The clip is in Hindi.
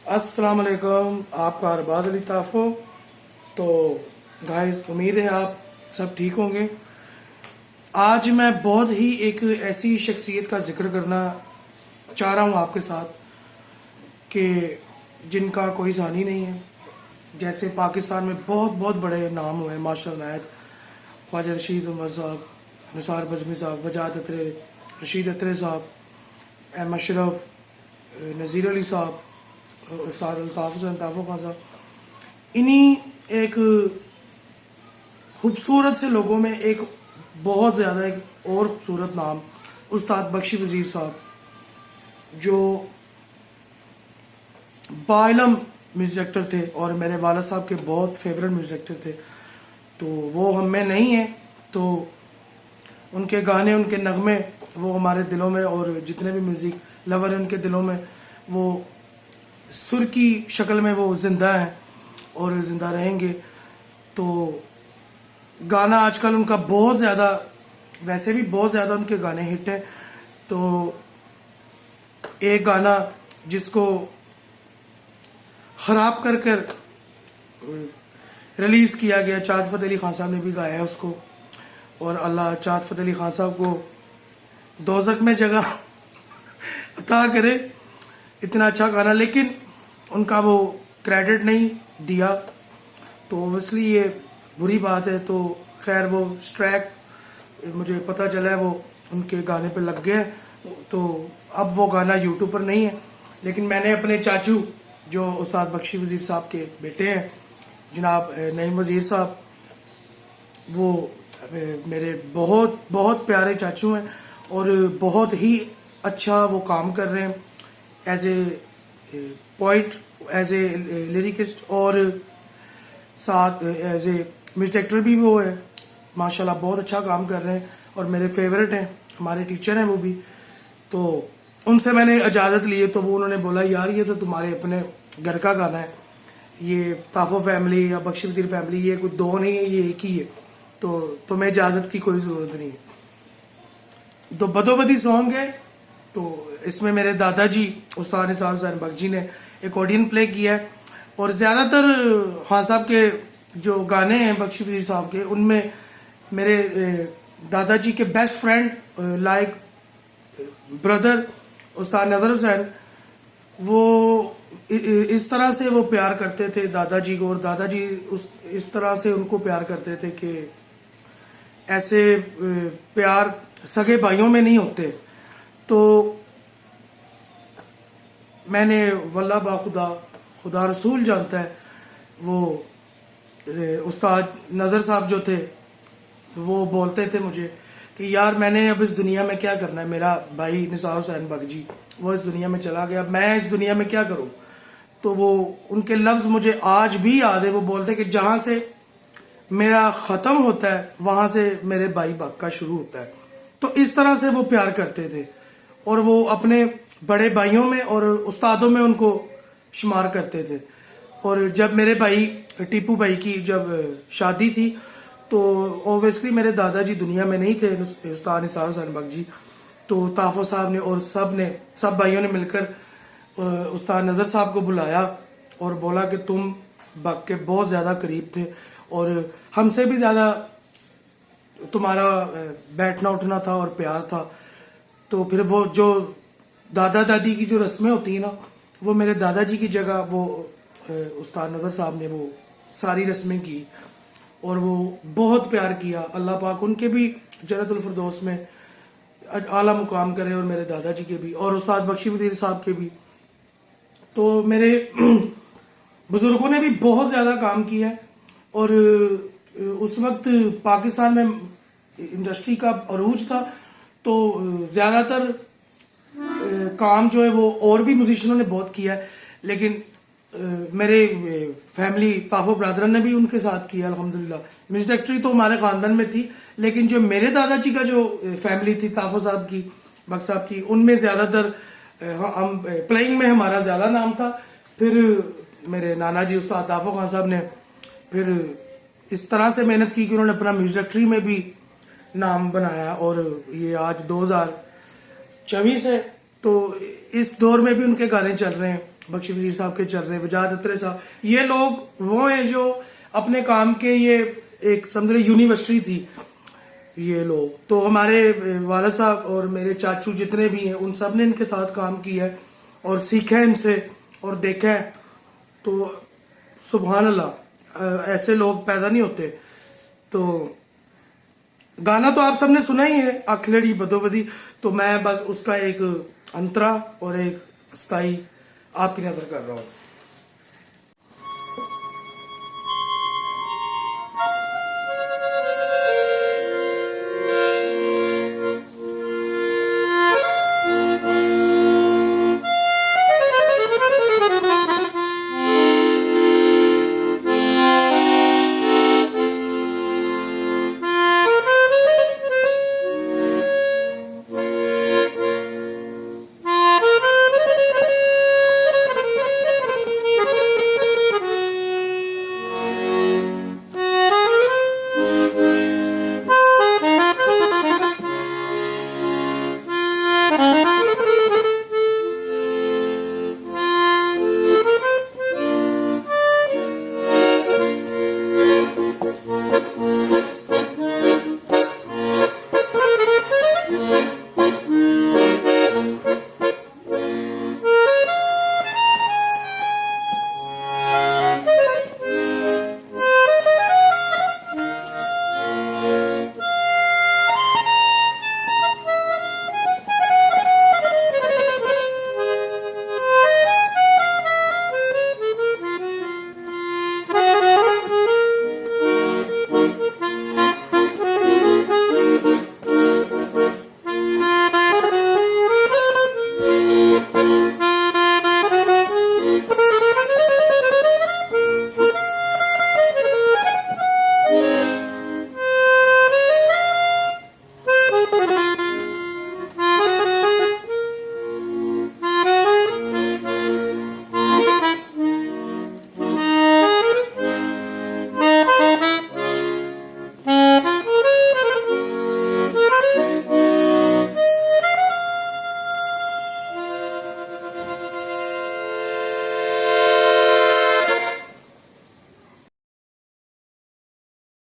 अस्सलाम वालेकुम, आपका अरबाज अली ताफ़ो। तो गाइस, उम्मीद है आप सब ठीक होंगे। आज मैं बहुत ही एक ऐसी शख्सियत का जिक्र करना चाह रहा हूँ आपके साथ कि जिनका कोई सानी नहीं है। जैसे पाकिस्तान में बहुत बहुत बड़े नाम हुए हैं, माशा अल्लाह, ख्वाजा रशीद उमर साहब, निसार बज़मी साहब, वजाद अतरे, रशीद अतरे साहब, अहमद अशरफ, नज़ीर अली साहब, उस्ताद अल्ताफ़ हुसैन ताफ़ो खान साहब। इन्हीं एक खूबसूरत से लोगों में एक बहुत ज़्यादा एक और खूबसूरत नाम उस्ताद बख्शी वज़ीर साहब, जो बाइलम म्यूज़िक डायरेक्टर थे और मेरे वाला साहब के बहुत फेवरेट म्यूज़िक डायरेक्टर थे। तो वो हम में नहीं है, तो उनके गाने, उनके नगमे वो हमारे दिलों में, और जितने भी म्यूज़िक लवर हैं उनके दिलों में वो सुर की शक्ल में वो ज़िंदा है और ज़िंदा रहेंगे। तो गाना आजकल उनका बहुत ज़्यादा, वैसे भी बहुत ज़्यादा उनके गाने हिट हैं। तो एक गाना जिसको ख़राब कर कर रिलीज़ किया गया, चाँद फ़तेह अली खान साहब ने भी गाया है उसको, और अल्लाह चाँद फ़तेह अली खान साहब को दोज़ख में जगह अता करे। इतना अच्छा गाना, लेकिन उनका वो क्रेडिट नहीं दिया, तो ओबियसली ये बुरी बात है। तो खैर, वो स्ट्रैक मुझे पता चला है वो उनके गाने पे लग गया है, तो अब वो गाना यूट्यूब पर नहीं है। लेकिन मैंने अपने चाचू, जो उस्ताद बख्शी वज़ीर साहब के बेटे हैं, जनाब नईम वज़ीर साहब, वो मेरे बहुत बहुत प्यारे चाचू हैं और बहुत ही अच्छा वो काम कर रहे हैं as a poet, as a lyricist, और साथ एज ए म्यूजिक डायरेक्टर भी वो है। माशाल्लाह बहुत अच्छा काम कर रहे हैं और मेरे फेवरेट हैं, हमारे टीचर हैं वो भी। तो उनसे मैंने इजाज़त ली है, तो वो उन्होंने बोला, यार ये तो तुम्हारे अपने घर का गाना है, ये ताफ़ो फैमिली या बख्शी वज़ीर फैमिली, ये कुछ दो नहीं है, ये एक ही है, तो तुम्हें इजाज़त की कोई ज़रूरत नहीं है। तो बदोबदी सॉन्ग है। तो इसमें मेरे दादाजी उस्ताद निसार हुसैन बख्शी ने एकॉर्डियन प्ले किया है, और ज़्यादातर खान साहब के जो गाने हैं बख्शी वज़ीर साहब के, उनमें मेरे दादाजी के बेस्ट फ्रेंड, लाइक ब्रदर उस्ताद नज़र हुसैन, वो इस तरह से वो प्यार करते थे दादाजी को, और दादाजी इस तरह से उनको प्यार करते थे कि ऐसे प्यार सगे भाइयों में नहीं होते। तो मैंने वल्लाह बाखुदा, खुदा रसूल जानता है, वो उस्ताद नज़र साहब जो थे, वो बोलते थे मुझे कि यार मैंने अब इस दुनिया में क्या करना है, मेरा भाई निसार हुसैन बख्शी वो इस दुनिया में चला गया, मैं इस दुनिया में क्या करूं। तो वो उनके लफ्ज़ मुझे आज भी याद है। वो बोलते कि जहां से मेरा ख़त्म होता है वहां से मेरे भाई बक का शुरू होता है। तो इस तरह से वो प्यार करते थे, और वो अपने बड़े भाइयों में और उस्तादों में उनको शुमार करते थे। और जब मेरे भाई टीपू भाई की जब शादी थी, तो ओबियसली मेरे दादाजी दुनिया में नहीं थे, उस्ताद निसार हुसैन बख्शी। तो ताफ़ो साहब ने और सब भाइयों ने मिलकर उस्ताद नज़र साहब को बुलाया और बोला कि तुम बक के बहुत ज़्यादा करीब थे और हमसे भी ज़्यादा तुम्हारा बैठना उठना था और प्यार था। तो फिर वो जो दादा दादी की जो रस्में होती हैं ना, वो मेरे दादाजी की जगह वो उस्ताद नज़र साहब ने वो सारी रस्में की, और वो बहुत प्यार किया। अल्लाह पाक उनके भी जन्नतुल फिरदौस में आला मुकाम करे, और मेरे दादाजी के भी, और उस्ताद बख्शी वज़ीर साहब के भी। तो मेरे बुजुर्गों ने भी बहुत ज़्यादा काम किया है, और उस वक्त पाकिस्तान में इंडस्ट्री का अरूज था, तो ज़्यादातर काम जो है वो और भी म्यूजिशियनों ने बहुत किया है, लेकिन मेरे फैमिली ताफ़ो ब्रदरन ने भी उनके साथ किया अल्हम्दुलिल्लाह। म्यूजिक डायरेक्टरी तो हमारे ख़ानदान में थी, लेकिन जो मेरे दादाजी का जो फैमिली थी ताफ़ो साहब की, बख्श साहब की, उनमें ज़्यादातर हम प्लेइंग में हमारा ज़्यादा नाम था। फिर मेरे नाना जी उस्ताद ताफ़ो खान साहब ने फिर इस तरह से मेहनत की कि उन्होंने अपना म्यूजिक डायरेक्टरी में भी नाम बनाया, और ये आज 2024 है, तो इस दौर में भी उनके गाने चल रहे हैं। बख्शी वजीर साहब के चल रहे, वजाद अत्रे साहब, ये लोग वो हैं जो अपने काम के, ये एक समझ रहे यूनिवर्सिटी थी ये लोग। तो हमारे वाला साहब और मेरे चाचू जितने भी हैं उन सब ने इनके साथ काम किया है और सीखा है इनसे और देखा है। तो सुभान अल्लाह, ऐसे लोग पैदा नहीं होते। तो गाना तो आप सबने सुना ही है, अखलड़ी बदोबदी। तो मैं बस उसका एक अंतरा और एक स्थाई आपकी नजर कर रहा हूँ।